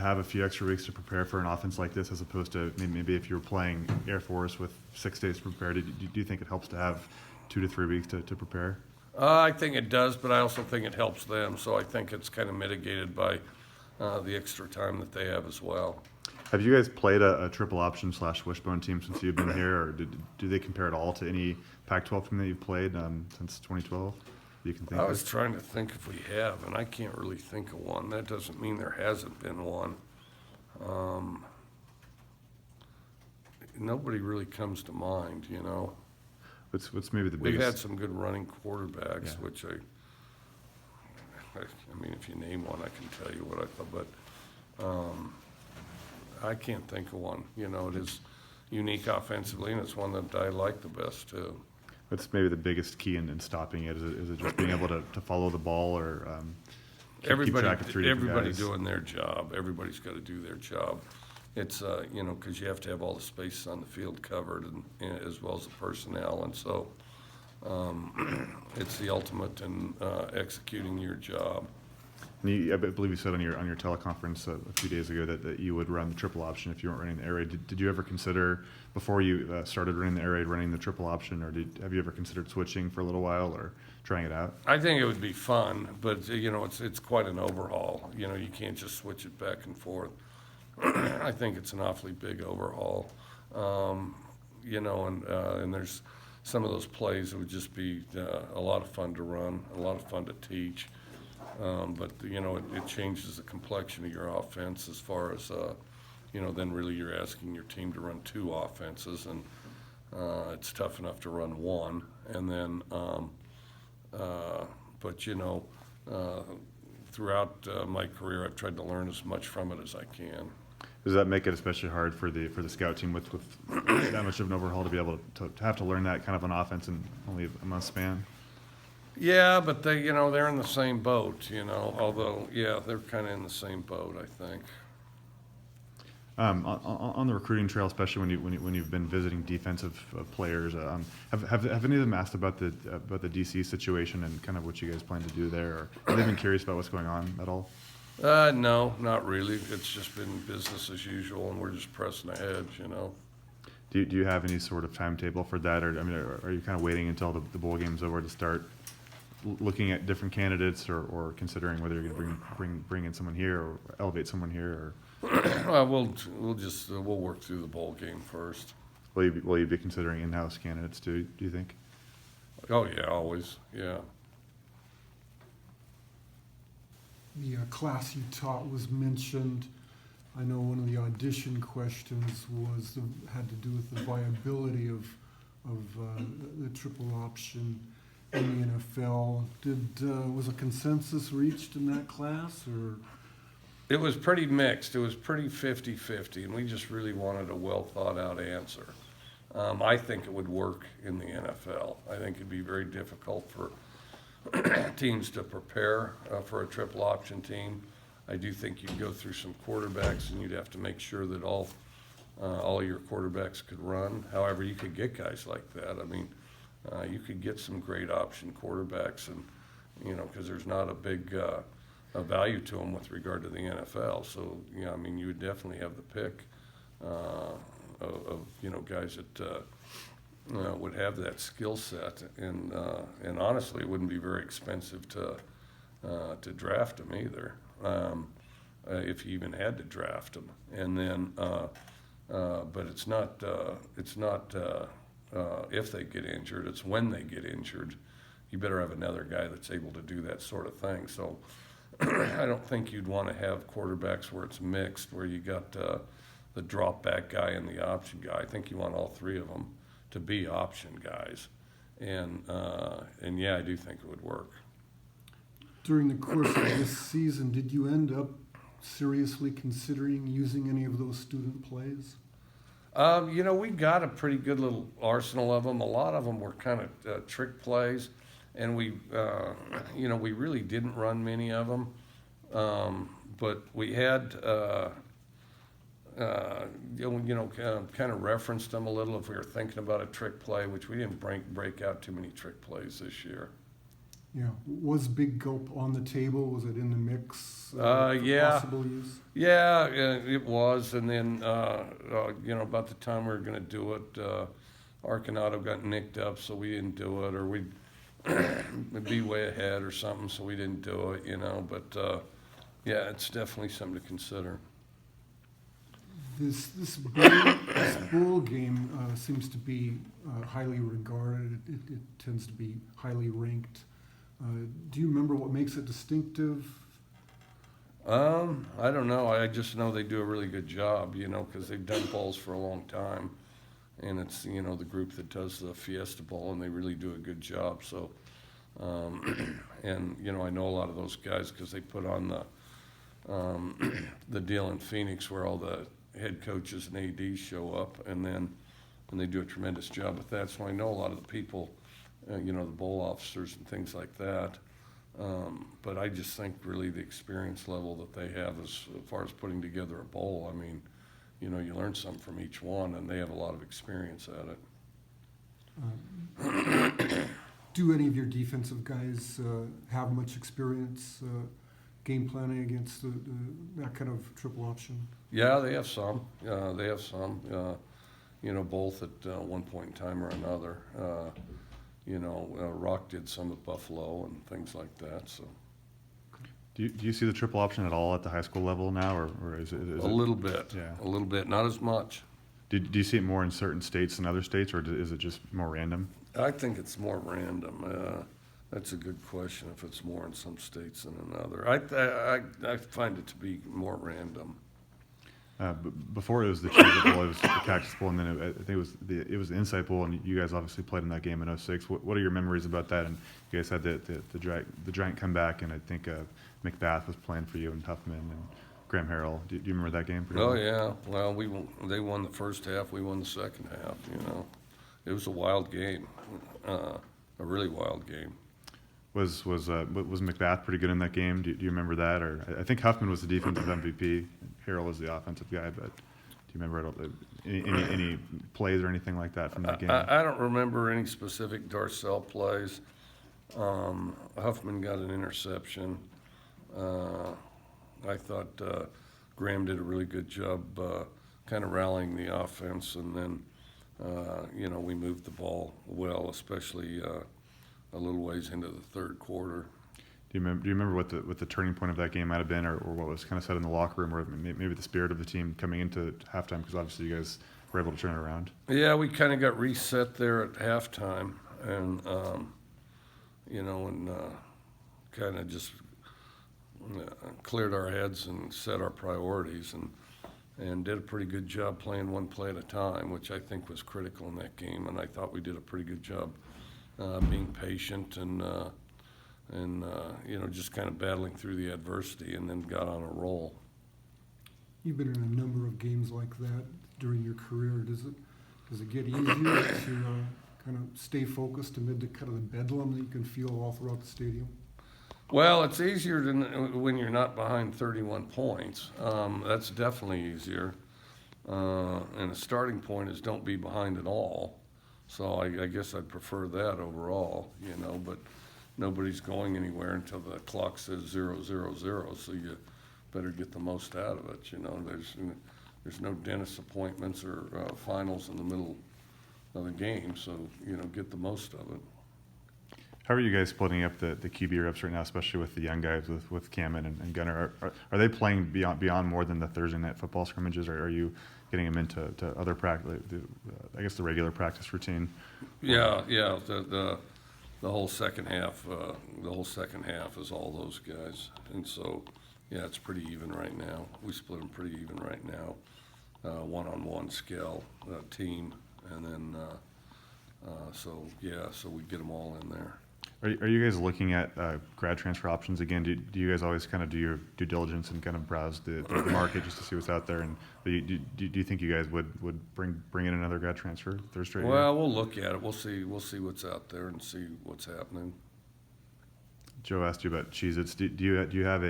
have a few extra weeks to prepare for an offense like this, as opposed to maybe if you were playing Air Force with 6 days to prepare? Do you think it helps to have 2 to 3 weeks to prepare? I think it does, but I also think it helps them. So I think it's kind of mitigated by the extra time that they have as well. Have you guys played a triple option / wishbone team since you've been here, or do they compare at all to any Pac-12 team that you've played since 2012? You can think I of? was trying to think if we have, and I can't really think of one. That doesn't mean there hasn't been one. Nobody really comes to mind, you know. What's maybe the We've biggest? had some good running quarterbacks, Yeah. which I mean, if you name one, I can tell you what I thought, but I can't think of one. You know, it is unique offensively, and it's one that I like the best too. What's maybe the biggest key in stopping it? Is it just being able to follow the ball, or keep track of 3 different Everybody guys? doing their job. Everybody's got to do their job. It's you know, because you have to have all the spaces on the field covered, and as well as the personnel, and so it's the ultimate in executing your job. And I believe you said on your teleconference a few days ago that you would run the triple option if you weren't running the air raid. Did you ever consider, before you started running the air raid, running the triple option, or have you ever considered switching for a little while or trying it out? I think it would be fun, but you know, it's quite an overhaul. You know, you can't just switch it back and forth. I think it's an awfully big overhaul. You know, and there's some of those plays that would just be a lot of fun to run, a lot of fun to teach. But you know, it changes the complexion of your offense as far as you know. Then really, you're asking your team to run 2 offenses, and it's tough enough to run 1. And then, but you know, throughout my career, I've tried to learn as much from it as I can. Does that make it especially hard for the scout team with that much of an overhaul to be able to have to learn that kind of an offense in only a month span? Yeah, but they, you know, they're in the same boat, you know, although, yeah, they're kind of in the same boat, I think. On the recruiting trail, especially when you've been visiting defensive players, have any of them asked about the DC situation and kind of what you guys plan to do there, or have they been curious about what's going on at all? No, not really. It's just been business as usual, and we're just pressing ahead, you know. Do you have any sort of timetable for that, or I mean, are you kind of waiting until the bowl game's over to start looking at different candidates, or considering whether you're going to bring in someone here or elevate someone here, or We'll work through the bowl game first. will you be considering in-house candidates too, do you think? Oh yeah, always, yeah. The class you taught was mentioned. I know one of the audition questions had to do with the viability of the triple option in the NFL. Was a consensus reached in that class, or? It was pretty mixed. It was pretty 50-50, and we just really wanted a well-thought-out answer. I think it would work in the NFL. I think it'd be very difficult for teams to prepare for a triple option team. I do think you'd go through some quarterbacks, and you'd have to make sure that all your quarterbacks could run. However, you could get guys like that. I mean, you could get some great option quarterbacks, and you know, because there's not a big a value to them with regard to the NFL. So yeah, I mean, you would definitely have the pick of you know, guys that would have that skill set, and honestly, it wouldn't be very expensive to draft them either, if you even had to draft them. And then, but it's not if they get injured; it's when they get injured. You better have another guy that's able to do that sort of thing. So I don't think you'd want to have quarterbacks where it's mixed, where you got the drop back guy and the option guy. I think you want all 3 of them to be option guys, and yeah, I do think it would work. During the course of this season, did you end up seriously considering using any of those student plays? You know, we got a pretty good little arsenal of them. A lot of them were kind of trick plays, and we, you know, we really didn't run many of them, but we had, kind of referenced them a little if we were thinking about a trick play, which we didn't break out too many trick plays this year. Yeah, was Big Gulp on the table? Was it in the mix? For Yeah. possible use? Yeah, it was, and then, about the time we were gonna do it, Arcanado got nicked up, so we didn't do it, or we'd be way ahead or something, so we didn't do it, but, yeah, it's definitely something to consider. This bowl game seems to be highly regarded. It tends to be highly ranked. Do you remember what makes it distinctive? I don't know, I just know they do a really good job, because they've done bowls for a long time. And it's, the group that does the Fiesta Bowl, and they really do a good job, so. And, I know a lot of those guys because they put on the deal in Phoenix where all the head coaches and ADs show up, and they do a tremendous job with that. So I know a lot of the people, the bowl officers and things like that. But I just think really the experience level that they have as far as putting together a bowl, I mean, you learn something from each one, and they have a lot of experience at it. Do any of your defensive guys have much experience game planning against that kind of triple option? Yeah, they have some. Both at one point in time or another. Rock did some at Buffalo and things like that. So Do you see the triple option at all at the high school level now, or is it? a little bit, Yeah. a little bit, not as much. Do you see it more in certain states than other states, or is it just more random? I think it's more random. That's a good question. If it's more in some states than another, I find it to be more random. Before it was the Cheez-It Bowl, it was the Cactus Bowl, and then I think it was the Insight Bowl, and you guys obviously played in that game in '06. What are your memories about that? And you guys had the giant comeback, and I think McBath was playing for you, and Huffman and Graham Harrell. Do you remember that game? Oh yeah. Well, they won the first half. We won the second half. It was a wild game, a really wild game. Was McBath pretty good in that game? Do you remember that? Or I think Huffman was the defensive MVP. Harrell was the offensive guy. But do you remember any plays or anything like that from that game? I don't remember any specific Darcel plays. Huffman got an interception. I thought Graham did a really good job kind of rallying the offense, and then we moved the ball well, especially a little ways into the third quarter. Do you remember what the turning point of that game might have been, or what was kind of said in the locker room, or maybe the spirit of the team coming into halftime? Because obviously you guys were able to turn it around. Yeah, we kind of got reset there at halftime, and kind of just cleared our heads and set our priorities, and did a pretty good job playing one play at a time, which I think was critical in that game. And I thought we did a pretty good job being patient and just kind of battling through the adversity, and then got on a roll. You've been in a number of games like that during your career. Does it get easier to kind of stay focused amid the kind of the bedlam that you can feel all throughout the stadium? Well, it's easier when you're not behind 31 points. That's definitely easier. And the starting point is don't be behind at all. So I guess I'd prefer that overall, but nobody's going anywhere until the clock says 0, 0, 0. So you better get the most out of it. There's no dentist appointments or finals in the middle of the game. So, get the most of it. How are you guys splitting up the QB reps right now, especially with the young guys with Cameron and Gunnar? Are they playing beyond more than the Thursday night football scrimmages, or are you getting them into other practice, I guess the regular practice routine? Yeah. The whole second half. The whole second half is all those guys, and so yeah, it's pretty even right now. We split them pretty even right now, one-on-one scale team, and then so we get them all in there. Are you guys looking at grad transfer options again? Do you guys always kind of do your due diligence and kind of browse the market just to see what's out there? And do you think you guys would bring in another grad transfer third straight year? Well, we'll look at it. We'll see what's out there and see what's happening. Joe asked you about Cheez-Its. Do you have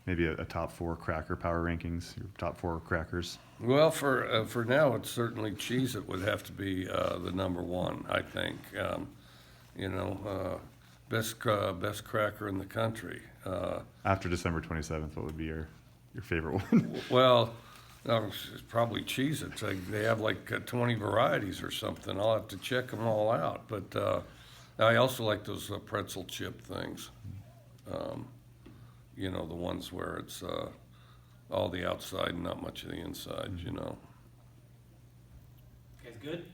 maybe a top 4 cracker power rankings? Your top 4 crackers? Well, for now, it's certainly Cheez-It would have to be the number one, I think. best cracker in the country. After December 27th, what would be your favorite one? Well, it's probably Cheez-Its. They have like 20 varieties or something. I'll have to check them all out. But I also like those pretzel chip things. You know, the ones where it's all the outside and not much of the inside, you know. Guys good?